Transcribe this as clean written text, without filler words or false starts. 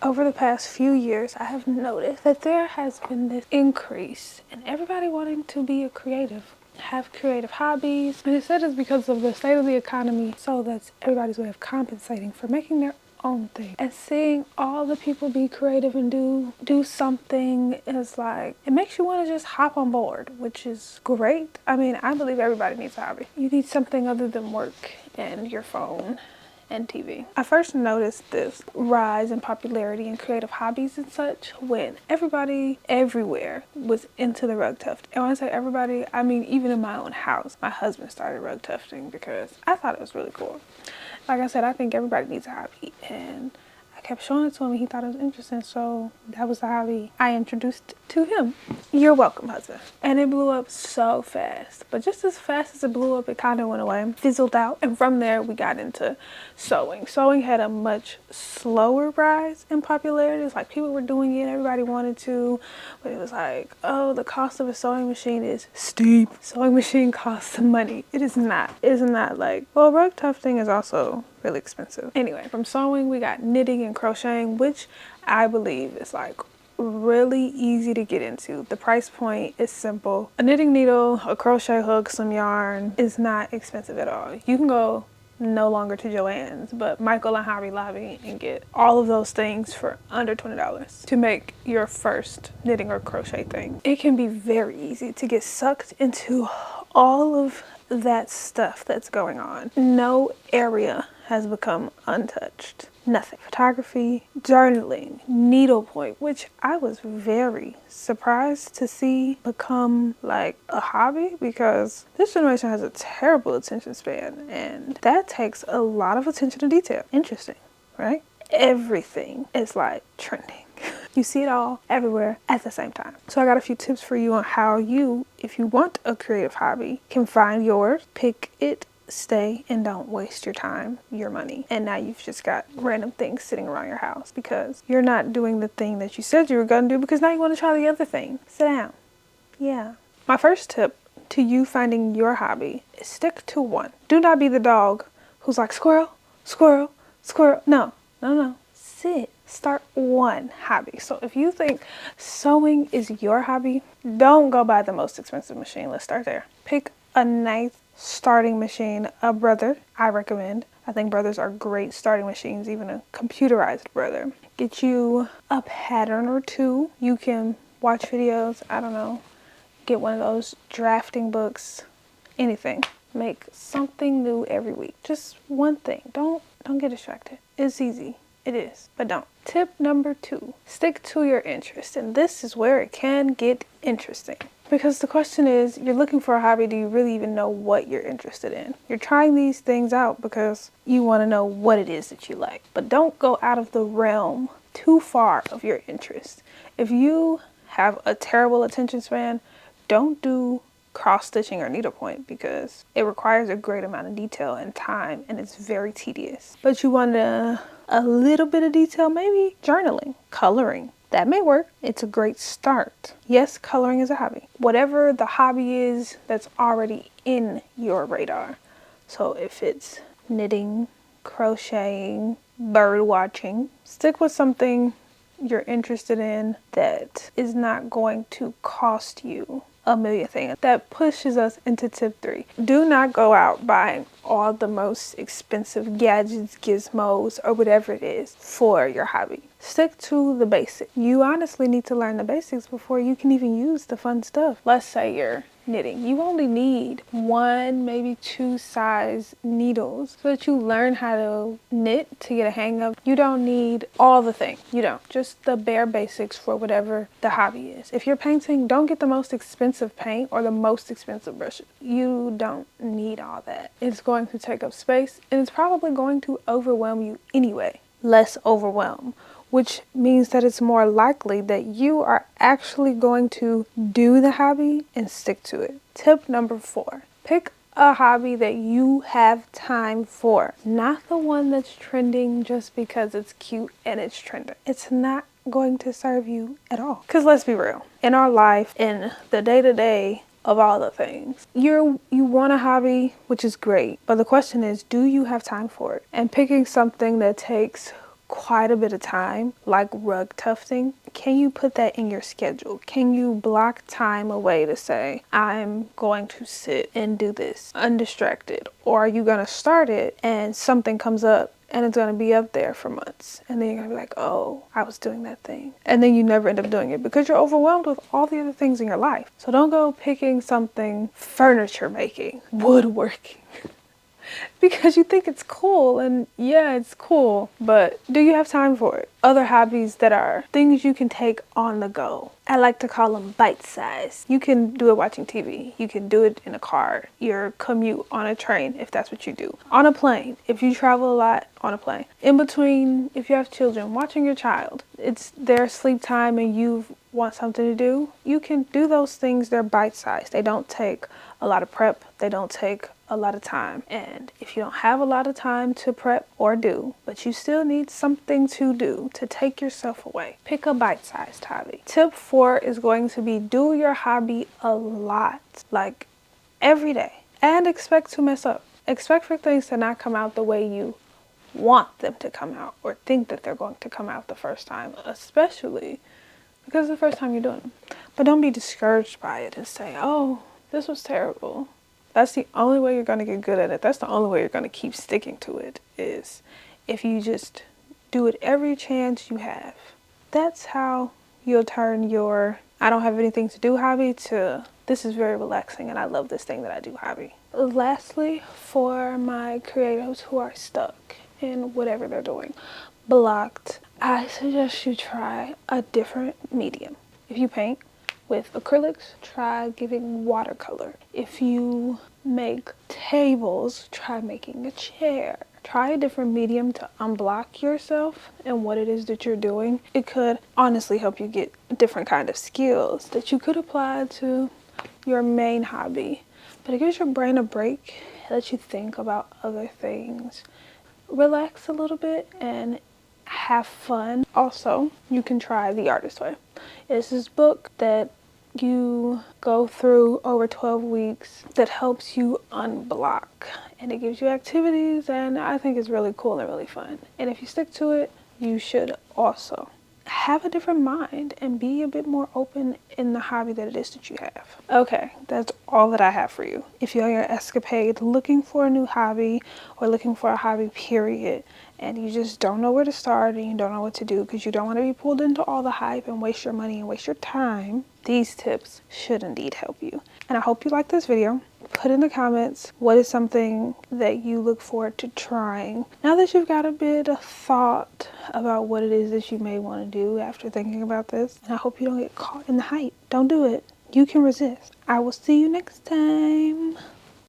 over the past few years, I have noticed that there has been this increase in everybody wanting to be a creative, have creative hobbies. And it said it's because of the state of the economy. So that's everybody's way of compensating for making their own thing. And seeing all the people be creative and do something is like, it makes you want to just hop on board, which is great. I mean, I believe everybody needs a hobby. You need something other than work and your phone and TV. I first noticed this rise in popularity in creative hobbies and such when everybody everywhere was into the rug tufting. And when I say everybody, I mean even in my own house. My husband started rug tufting because I thought it was really cool. Like I said, I think everybody needs a hobby, and I kept showing it to him and he thought it was interesting, so that was the hobby I introduced to him. You're welcome, husband. And it blew up so fast, but just as fast as it blew up, it kind of went away, fizzled out. And from there, we got into sewing. Sewing had a much slower rise in popularity. It's like people were doing it, everybody wanted to, but it was like, oh, the cost of a sewing machine is steep. Sewing machine costs some money. It is not. It is not like, well, rug tufting is also really expensive. Anyway, from sewing, we got knitting and crocheting, which I believe is like really easy to get into. The price point is simple. A knitting needle, a crochet hook, some yarn is not expensive at all. You can go no longer to Joann's, but Michael and Hobby Lobby and get all of those things for under $20 to make your first knitting or crochet thing. It can be very easy to get sucked into all of that stuff that's going on. No area has become untouched. Nothing. Photography, journaling, needlepoint, which I was very surprised to see become like a hobby because this generation has a terrible attention span and that takes a lot of attention to detail. Interesting, right? Everything is like trending. You see it all everywhere at the same time. So I got a few tips for you on how you, if you want a creative hobby, can find yours, pick it, stay, and don't waste your time, your money. And now you've just got random things sitting around your house because you're not doing the thing that you said you were going to do because now you want to try the other thing. Sit down. Yeah. My first tip to you finding your hobby is stick to one. Do not be the dog who's like, squirrel, squirrel, squirrel. No. Sit. Start one hobby. So if you think sewing is your hobby, don't go buy the most expensive machine. Let's start there. Pick a nice starting machine. A Brother, I recommend. I think Brothers are great starting machines, even a computerized Brother. Get you a pattern or two. You can watch videos, I don't know, get one of those drafting books, anything. Make something new every week. Just one thing. Don't get distracted. It's easy. It is, but don't. Tip number 2, stick to your interest. And this is where it can get interesting. Because the question is, you're looking for a hobby, do you really even know what you're interested in? You're trying these things out because you want to know what it is that you like. But don't go out of the realm too far of your interest. If you have a terrible attention span, don't do cross stitching or needlepoint because it requires a great amount of detail and time and it's very tedious. But you want a little bit of detail, maybe journaling, coloring. That may work. It's a great start. Yes, coloring is a hobby. Whatever the hobby is that's already in your radar. So if it's knitting, crocheting, bird watching, stick with something you're interested in that is not going to cost you a million things. That pushes us into tip 3. Do not go out buying all the most expensive gadgets, gizmos, or whatever it is for your hobby. Stick to the basics. You honestly need to learn the basics before you can even use the fun stuff. Let's say you're knitting. You only need 1, maybe 2 size needles so that you learn how to knit to get a hang of. You don't need all the things. You don't. Just the bare basics for whatever the hobby is. If you're painting, don't get the most expensive paint or the most expensive brushes. You don't need all that. It's going to take up space and it's probably going to overwhelm you anyway. Less overwhelm, which means that it's more likely that you are actually going to do the hobby and stick to it. Tip number 4, pick a hobby that you have time for, not the one that's trending just because it's cute and it's trending. It's not going to serve you at all. Because let's be real, in our life, in the day-to-day of all the things, you want a hobby, which is great, but the question is, do you have time for it? And picking something that takes quite a bit of time, like rug tufting, can you put that in your schedule? Can you block time away to say, I'm going to sit and do this undistracted? Or are you going to start it and something comes up and it's going to be up there for months? And then you're going to be like, oh, I was doing that thing. And then you never end up doing it because you're overwhelmed with all the other things in your life. So don't go picking something furniture making, woodworking, because you think it's cool, and yeah, it's cool, but do you have time for it? Other hobbies that are things you can take on the go. I like to call them bite-sized. You can do it watching TV. You can do it in a car, your commute, on a train, if that's what you do. On a plane, if you travel a lot, on a plane. In between, if you have children, watching your child. It's their sleep time and you want something to do. You can do those things. They're bite-sized. They don't take a lot of prep. They don't take a lot of time. And if you don't have a lot of time to prep or do, but you still need something to do to take yourself away, pick a bite-sized hobby. Tip 4 is going to be do your hobby a lot, like every day, and expect to mess up. Expect for things to not come out the way you want them to come out or think that they're going to come out the first time, especially because it's the first time you're doing them. But don't be discouraged by it and say, oh, this was terrible. That's the only way you're going to get good at it. That's the only way you're going to keep sticking to it, is if you just do it every chance you have. That's how you'll turn your I don't have anything to do hobby to this is very relaxing and I love this thing that I do hobby. Lastly, for my creatives who are stuck in whatever they're doing, blocked, I suggest you try a different medium. If you paint with acrylics, try giving watercolor. If you make tables, try making a chair. Try a different medium to unblock yourself and what it is that you're doing. It could honestly help you get different kind of skills that you could apply to your main hobby. But it gives your brain a break, it lets you think about other things. Relax a little bit and have fun. Also, you can try The Artist Way. It's this book that you go through over 12 weeks that helps you unblock, and it gives you activities, and I think it's really cool and really fun. And if you stick to it, you should also have a different mind and be a bit more open in the hobby that it is that you have. Okay, that's all that I have for you. If you're on your escapade looking for a new hobby or looking for a hobby period, and you just don't know where to start and you don't know what to do because you don't want to be pulled into all the hype and waste your money and waste your time, these tips should indeed help you. And I hope you like this video. Put in the comments what is something that you look forward to trying now that you've got a bit of thought about what it is that you may want to do after thinking about this. And I hope you don't get caught in the hype. Don't do it. You can resist. I will see you next time.